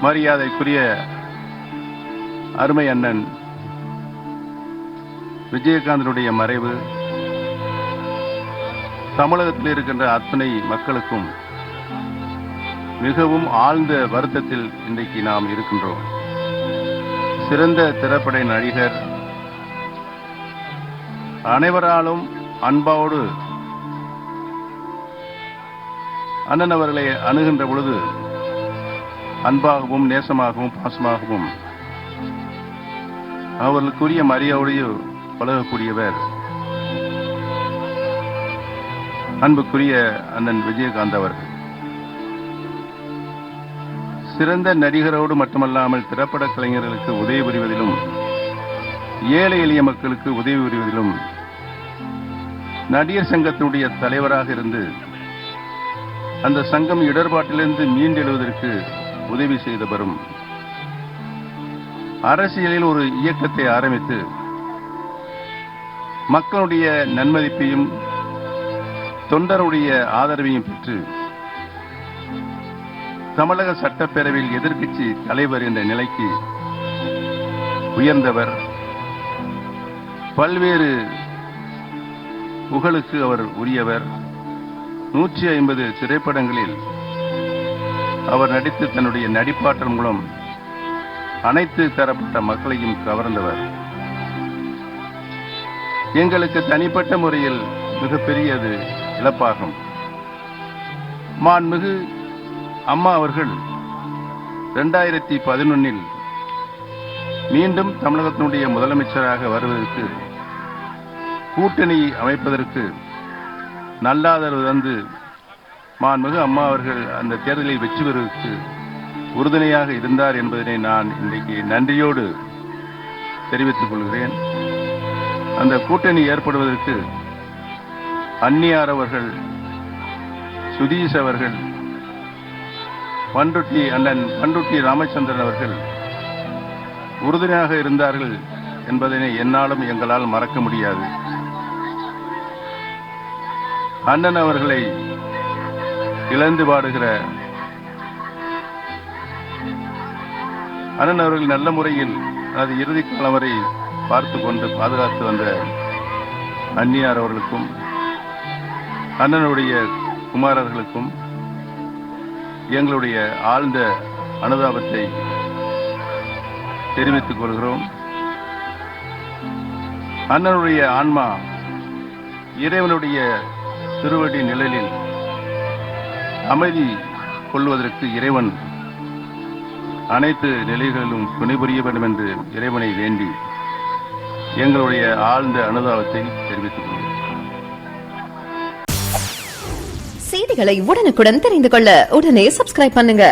மரியாதைக்குரிய அருமை அண்ணன் விஜயகாந்தனுடைய மறைவு தமிழகத்தில் இருக்கின்ற அத்தனை மக்களுக்கும் மிகவும் ஆழ்ந்த வருத்தத்தில் இன்றைக்கு நாம் இருக்கின்றோம். சிறந்த திரைப்பட நடிகர், அனைவராலும் அன்போடு அண்ணன் அவர்களை அணுகின்ற பொழுது அன்பாகவும் நேசமாகவும் பாசமாகவும் அவர்களுக்குரிய மரியாதையோடு பழகக்கூடியவர் அன்புக்குரிய அண்ணன் விஜயகாந்த் அவர்கள். சிறந்த நடிகரோடு மட்டுமல்லாமல் திரைப்பட கலைஞர்களுக்கு உதவி புரிவதிலும் ஏழை எளிய மக்களுக்கு உதவி புரிவதிலும் நடிகர் சங்கத்தினுடைய தலைவராக இருந்து அந்த சங்கம் இடர்பாட்டிலிருந்து மீண்டெழுவதற்கு உதவி செய்தவரும், அரசியலில் ஒரு இயக்கத்தை ஆரம்பித்து மக்களுடைய நன்மதிப்பையும் தொண்டருடைய ஆதரவையும் பெற்று தமிழக சட்டப்பேரவையில் எதிர்க்கட்சி தலைவர் என்ற நிலைக்கு உயர்ந்தவர். பல்வேறு புகழுக்கு அவர் உரியவர். 150 திரைப்படங்களில் அவர் நடித்து தன்னுடைய நடிப்பாற்றல் மூலம் அனைத்து தரப்பட்ட மக்களையும் கவர்ந்தவர். எங்களுக்கு தனிப்பட்ட முறையில் மிகப்பெரியது இழப்பாகும். மாண்புமிகு அம்மா அவர்கள் 2011 மீண்டும் தமிழகத்தினுடைய முதலமைச்சராக வருவதற்கு, கூட்டணி அமைப்பதற்கு நல்லாதரவு தந்து மாண்புமிகு அம்மா அவர்கள் அந்த தேர்தலில் வெற்றி பெறுவதற்கு உறுதுணையாக இருந்தார் என்பதனை நான் இன்றைக்கு நன்றியோடு தெரிவித்துக் கொள்கிறேன். அந்த கூட்டணி ஏற்படுவதற்கு அன்னியார் அவர்கள், சுதீஷ் அவர்கள், பண்ருட்டி ராமச்சந்திரன் அவர்கள் உறுதுணையாக இருந்தார்கள் என்பதனை என்னாலும் எங்களால் மறக்க முடியாது. அண்ணன் அவர்களை இழந்து பாடுகிற அண்ணன் அவர்கள் நல்ல முறையில் அது இறுதி காலம் வரை பார்த்து கொண்டு பாதுகாத்து வந்த அன்னியார் அவர்களுக்கும் அண்ணனுடைய குமாரர்களுக்கும் எங்களுடைய ஆழ்ந்த அனுதாபத்தை தெரிவித்துக் கொள்கிறோம். அண்ணனுடைய ஆன்மா இறைவனுடைய திருவடி நிழலில் அமைதி கொள்வதற்கு இறைவன் அனைத்து நிலைகளிலும் துணை புரிய வேண்டும் என்று இறைவனை வேண்டி எங்களுடைய ஆழ்ந்த அனுதாபத்தை தெரிவித்துக் கொள்கிறோம். செய்திகளை உடனுக்குடன் தெரிந்து கொள்ள உடனே சப்ஸ்கிரைப் பண்ணுங்க.